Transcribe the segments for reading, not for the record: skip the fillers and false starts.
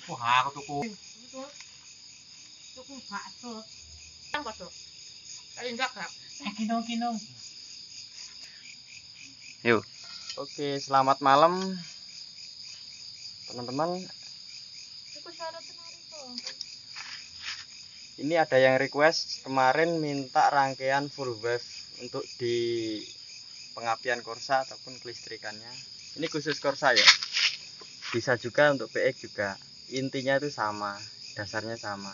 Wah, aku tuku. Tuku bakso. Yang bakso. Kayak enggak. Kinong. Yuk. Oke, selamat malam teman-teman. Iku syarat tenari kok. Ini ada yang request kemarin minta rangkaian full wave untuk di pengapian Corsa ataupun kelistrikannya. Ini khusus Corsa ya. Bisa juga untuk PX juga. Intinya itu sama, dasarnya sama.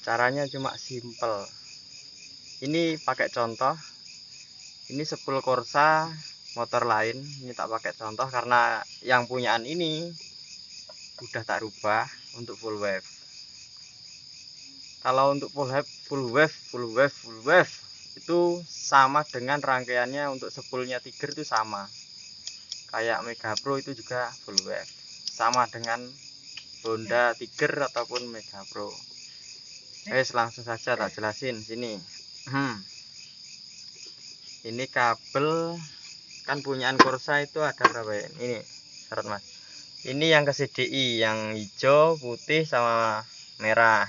Caranya cuma simple. Ini pakai contoh. Ini sepul Corsa motor lain. Ini tak pakai contoh karena yang punyaan ini udah tak rubah untuk full wave. Kalau untuk full wave itu sama dengan rangkaiannya untuk sepulnya Tiger itu sama. Kayak Mega Pro itu juga full wave. Sama dengan Honda Tiger ataupun Mega Pro. Langsung saja tak jelasin sini. Ini kabel kan punyaan Corsa itu ada berapa ya? Ini syarat Mas. Ini yang ke CDI yang hijau, putih sama merah.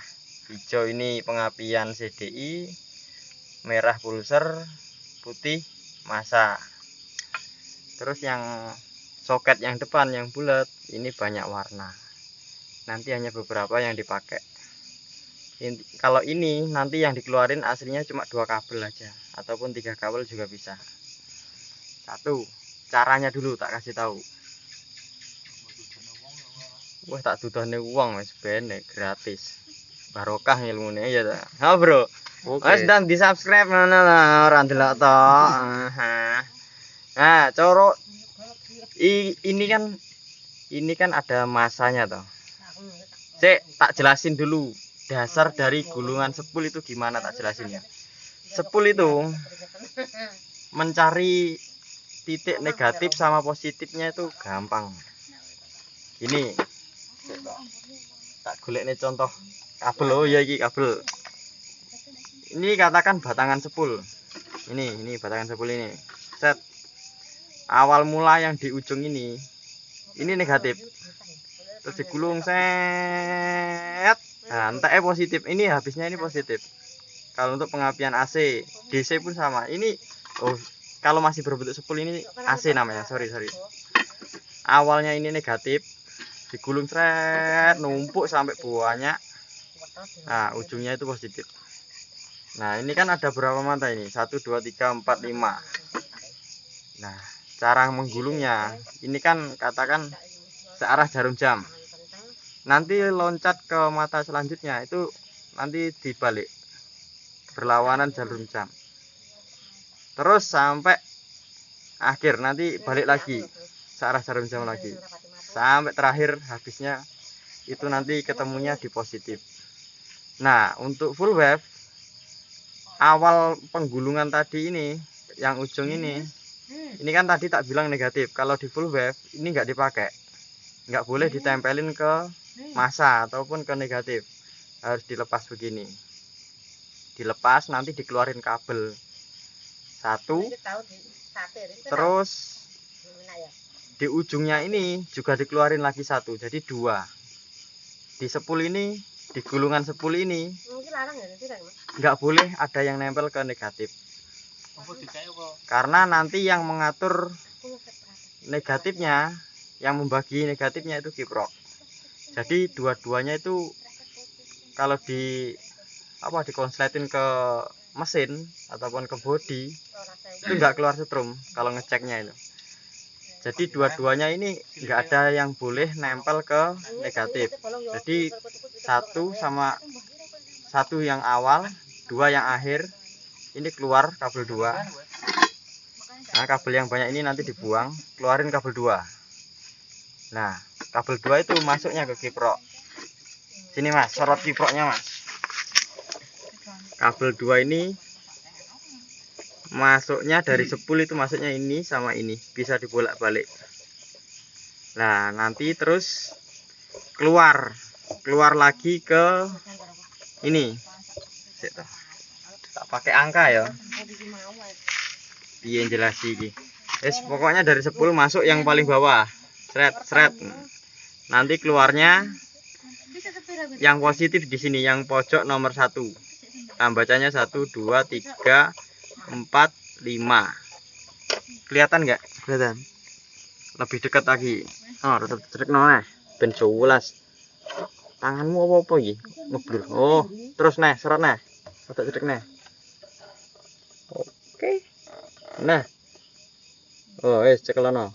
Hijau ini pengapian CDI, merah pulser, putih massa. Terus yang soket yang depan yang bulat ini banyak warna. Nanti hanya beberapa yang dipakai. Kalau ini nanti yang dikeluarin aslinya cuma 2 kabel aja ataupun 3 kabel juga bisa. Satu, caranya dulu tak kasih tahu. Wah, tak dudane uang wis benek gratis. Barokah ilmune ya ta. Ha, Bro. Wis ndang di-subscribe ngono lah ora ndelok to. Nah, coro ini kan ada masanya toh. Cek tak jelasin dulu dasar dari gulungan sepul itu gimana, tak jelasin ya. Sepul itu mencari titik negatif sama positifnya itu gampang. Ini tak golekne contoh kabel. Oh ya, iki kabel. Ini katakan batangan sepul. Ini batangan sepul ini. Set. Awal mula yang di ujung ini negatif. Terus digulung set. Nah, entahnya positif. Ini habisnya ini positif. Kalau untuk pengapian AC, DC pun sama. Ini kalau masih berbentuk sepul ini AC namanya. Sorry. Awalnya ini negatif, digulung seret, numpuk sampai banyak. Nah, ujungnya itu positif. Nah, ini kan ada berapa mata ini? 1, 2, 3, 4, 5. Nah, cara menggulungnya ini kan katakan searah jarum jam. Nanti loncat ke mata selanjutnya itu nanti dibalik berlawanan jarum jam. Terus sampai akhir nanti balik lagi searah jarum jam lagi. Sampai terakhir habisnya itu nanti ketemunya di positif. Nah, untuk full wave awal penggulungan tadi ini yang ujung ini kan tadi tak bilang negatif. Kalau di full wave ini nggak dipakai, nggak boleh ditempelin ke massa ataupun ke negatif, harus dilepas begini. Dilepas nanti dikeluarin kabel satu, terus di ujungnya ini juga dikeluarin lagi satu, jadi 2. Di sepul ini, di gulungan sepul ini nggak boleh ada yang nempel ke negatif, karena nanti yang mengatur negatifnya, yang membagi negatifnya itu kiprok. Jadi dua-duanya itu kalau dikonsletin ke mesin ataupun ke bodi itu nggak keluar setrum kalau ngeceknya itu. Jadi dua-duanya ini nggak ada yang boleh nempel ke negatif. Jadi satu yang awal, 2 yang akhir, ini keluar kabel 2. Nah, kabel yang banyak ini nanti dibuang, keluarin kabel 2. Nah, kabel 2 itu masuknya ke kiprok. Sini Mas, sorot kiproknya Mas. Kabel 2 ini masuknya dari sepul itu masuknya ini sama ini, bisa dibolak-balik. Nah, nanti terus keluar lagi ke ini. Tak pakai angka ya. Piye jelas iki. Pokoknya dari sepul masuk yang paling bawah. Sret. nanti keluarnya yang positif di sini, yang pojok nomor 1. Nah, bacanya 1 2 3 4 5. Kelihatan nggak? Kelihatan. Lebih dekat lagi. Oh, tetap dekat noleh. Ben 11. Tanganmu apa iki? Ngeblur. Oh, terus neh, seret neh. Tetap cedek neh. Oke. Nah. Oh, cekelono.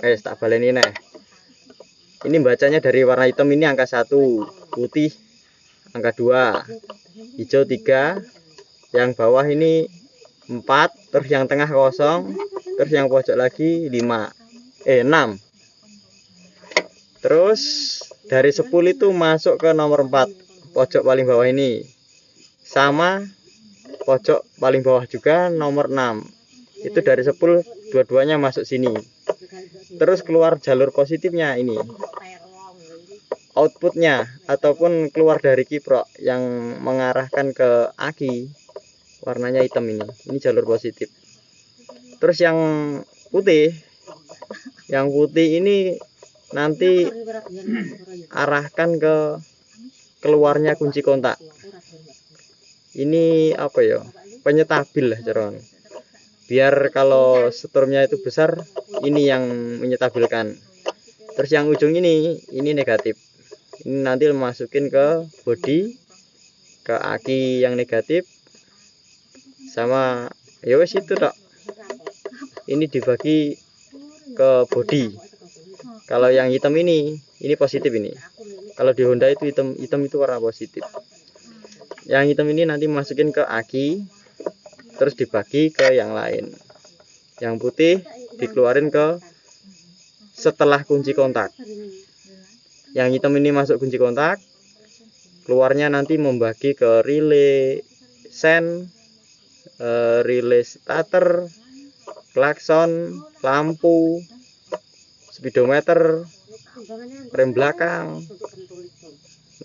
Tak baleni neh. Ini bacanya dari warna hitam ini angka 1, putih angka 2, hijau 3, yang bawah ini 4, terus yang tengah kosong, terus yang pojok lagi 6. Terus dari 10 itu masuk ke nomor 4, pojok paling bawah ini. Sama pojok paling bawah juga nomor 6. Itu dari 10 dua-duanya masuk sini. Terus keluar jalur positifnya ini. Outputnya ataupun keluar dari kiprok yang mengarahkan ke aki, warnanya hitam ini jalur positif. Terus yang putih ini nanti arahkan ke keluarnya kunci kontak. Ini apa ya, penyetabil lah ceron, biar kalau setrumnya itu besar, ini yang menyetabilkan. Terus yang ujung ini negatif. Ini nanti masukin ke body, ke aki yang negatif, sama ya wes itu tok. Ini dibagi ke body. Kalau yang hitam ini positif ini. Kalau di Honda itu hitam itu warna positif. Yang hitam ini nanti masukin ke aki, terus dibagi ke yang lain. Yang putih dikeluarin ke setelah kunci kontak. Yang hitam ini masuk kunci kontak, keluarnya nanti membagi ke relay sen, relay starter, klakson, lampu, speedometer, rem belakang.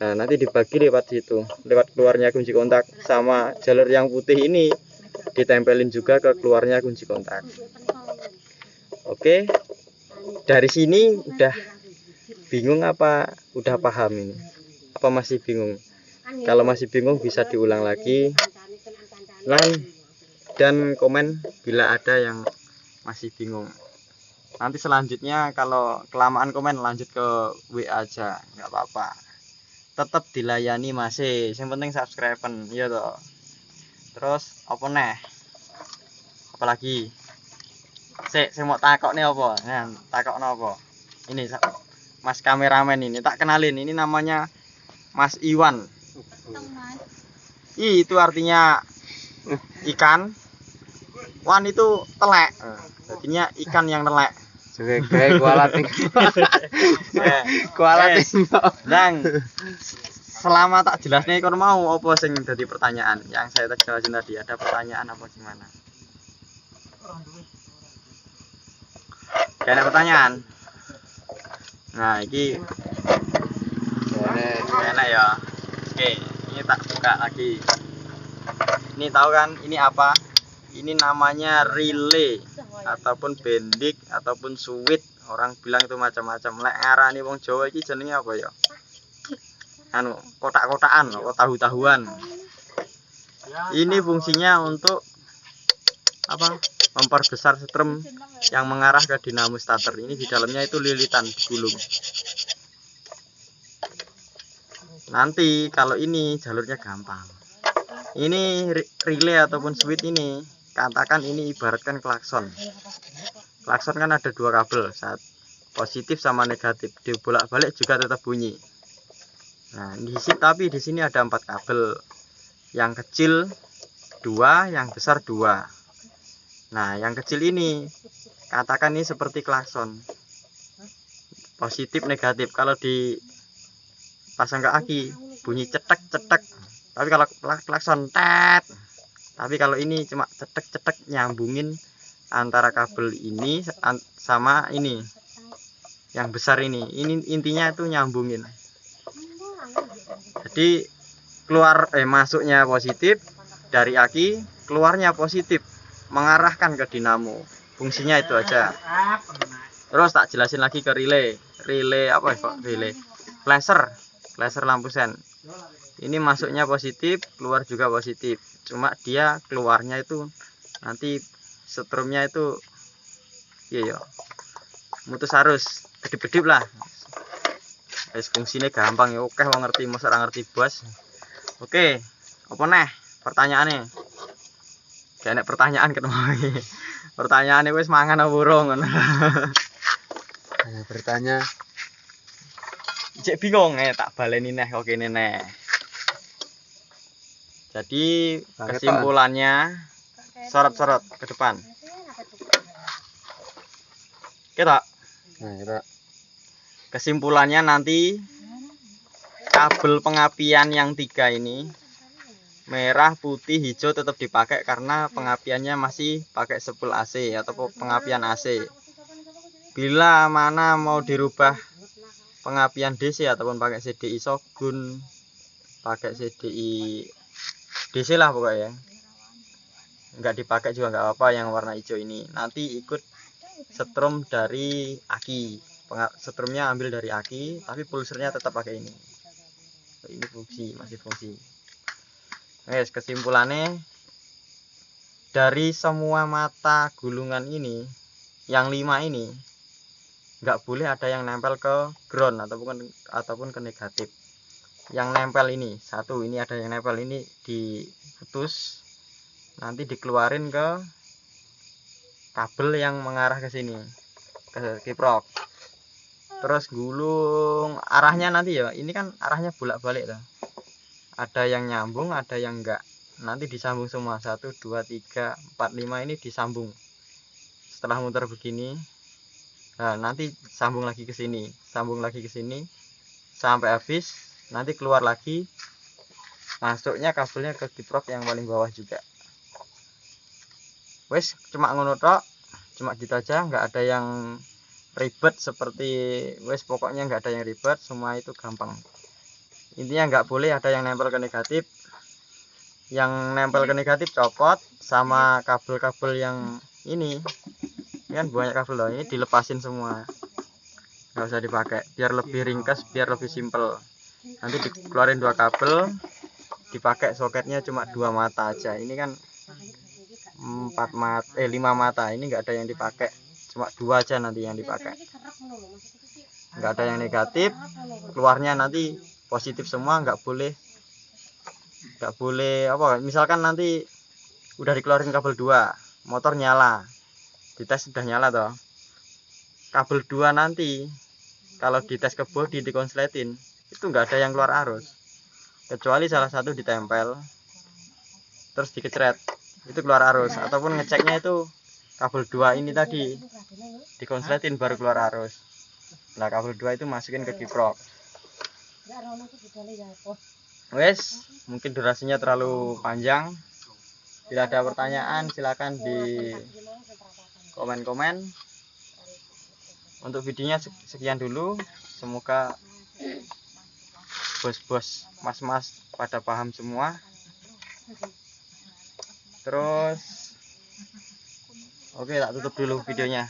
Nah, nanti dibagi lewat situ, lewat keluarnya kunci kontak. Sama jalur yang putih ini ditempelin juga ke keluarnya kunci kontak. Oke, dari sini udah bingung apa udah paham ini? Apa masih bingung? Kalau masih bingung bisa diulang lagi, dan komen bila ada yang masih bingung. Nanti selanjutnya kalau kelamaan komen lanjut ke WA aja, nggak apa-apa. Tetap dilayani masih, yang penting subscribe-an, ya toh. Terus apa neh? Apalagi? Saya mau takok nih apa? Nah, takok apa? Ini Mas kameramen ini, tak kenalin, ini namanya Mas Iwan. Itu artinya ikan. Wan itu telek. Jadinya ikan yang telek. Kayak kualat. Dan selama tak jelasnya kon mau apa sing dadi pertanyaan yang saya tak jelasin tadi, ada pertanyaan apa gimana? Kayak ada pertanyaan. Nah, ini enak ya. Oke, ini tak buka lagi. Ini tahu kan ini apa? Ini namanya relay ataupun bendik ataupun suwit. Orang bilang itu macam-macam. Lek ngarani wong Jawa iki jenenge apa ya? Anu, kotak-kotakan atau tahu-tahuan. Ini fungsinya untuk apa? Memperbesar setrum yang mengarah ke dinamo starter. Ini di dalamnya itu lilitan gulung. Nanti kalau ini jalurnya gampang. Ini relay ataupun switch ini, katakan ini ibaratkan klakson. Klakson kan ada 2 kabel, positif sama negatif. Dibolak-balik juga tetap bunyi. Nah, tapi di sini ada 4 kabel. Yang kecil 2, yang besar 2. Nah, yang kecil ini katakan ini seperti klakson. Positif negatif. Kalau dipasang ke aki bunyi cetek-cetek. Tapi kalau klakson tet. Tapi kalau ini cuma cetek-cetek, nyambungin antara kabel ini sama ini. Yang besar ini. Ini intinya itu nyambungin. Jadi masuknya positif dari aki, keluarnya positif, mengarahkan ke dinamo. Fungsinya itu aja. Terus tak jelasin lagi ke relay apa ya kok relay, flasher lampu sen. Ini masuknya positif, keluar juga positif, cuma dia keluarnya itu nanti strumnya itu iya mutus arus kedip-kedip lah. Fungsinya gampang ya, oke wong ngerti, masa ora ngerti bos. Oke, apa neh pertanyaannya? Kayak pertanyaan ketemu. Pertanyaannya wis mangan apa urung ngono. Bertanya. Cek bingung tak baleni neh kok kene neh. Jadi kesimpulannya sorot-sorot ke depan. Kita. Nah, kita. Kesimpulannya nanti kabel pengapian yang 3 ini merah, putih, hijau tetap dipakai karena pengapiannya masih pakai spool AC atau pengapian AC. Bila mana mau dirubah pengapian DC ataupun pakai CDI Shogun, pakai CDI DC lah pokoknya, nggak dipakai juga nggak apa-apa yang warna hijau ini. Nanti ikut setrum dari aki, setrumnya ambil dari aki, tapi pulsernya tetap pakai ini. Ini masih fungsi. Guys, kesimpulannya dari semua mata gulungan ini, yang 5 ini nggak boleh ada yang nempel ke ground ataupun ke negatif. Yang nempel ini satu, ini ada yang nempel, ini diputus, nanti dikeluarin ke kabel yang mengarah ke sini, ke kiprok. Terus gulung arahnya nanti ya, ini kan arahnya bolak-balik tuh. Ada yang nyambung, ada yang enggak. Nanti disambung semua, 1, 2, 3, 4, 5 ini disambung. Setelah muter begini, nah nanti sambung lagi ke sini, sambung lagi ke sini sampai habis. Nanti keluar lagi, masuknya kabelnya ke kiprok yang paling bawah juga. Wes cuma ngono tok, cuma gitu aja, nggak ada yang ribet seperti wes, pokoknya nggak ada yang ribet, semua itu gampang. Intinya nggak boleh ada yang nempel ke negatif. Yang nempel ke negatif copot, sama kabel-kabel yang ini kan banyak kabel loh, ini dilepasin semua, nggak usah dipakai, biar lebih ringkas, biar lebih simple. Nanti dikeluarin 2 kabel, dipakai soketnya cuma 2 mata aja. Ini kan 5 mata, ini nggak ada yang dipakai, cuma 2 aja nanti yang dipakai, nggak ada yang negatif. Keluarnya nanti positif semua, nggak boleh apa, misalkan nanti udah dikeluarin kabel 2, motor nyala, dites sudah nyala toh, kabel 2 nanti kalau dites ke bodi dikonsletin, itu nggak ada yang keluar arus, kecuali salah satu ditempel terus dikecret, itu keluar arus. Ataupun ngeceknya itu kabel 2 ini tadi dikonsletin baru keluar arus. Nah kabel 2 itu masukin ke kiprok. Wes, mungkin durasinya terlalu panjang. Bila ada pertanyaan silakan di komen-komen. Untuk videonya sekian dulu. Semoga bos-bos, mas-mas pada paham semua. Terus oke, tak tutup dulu videonya.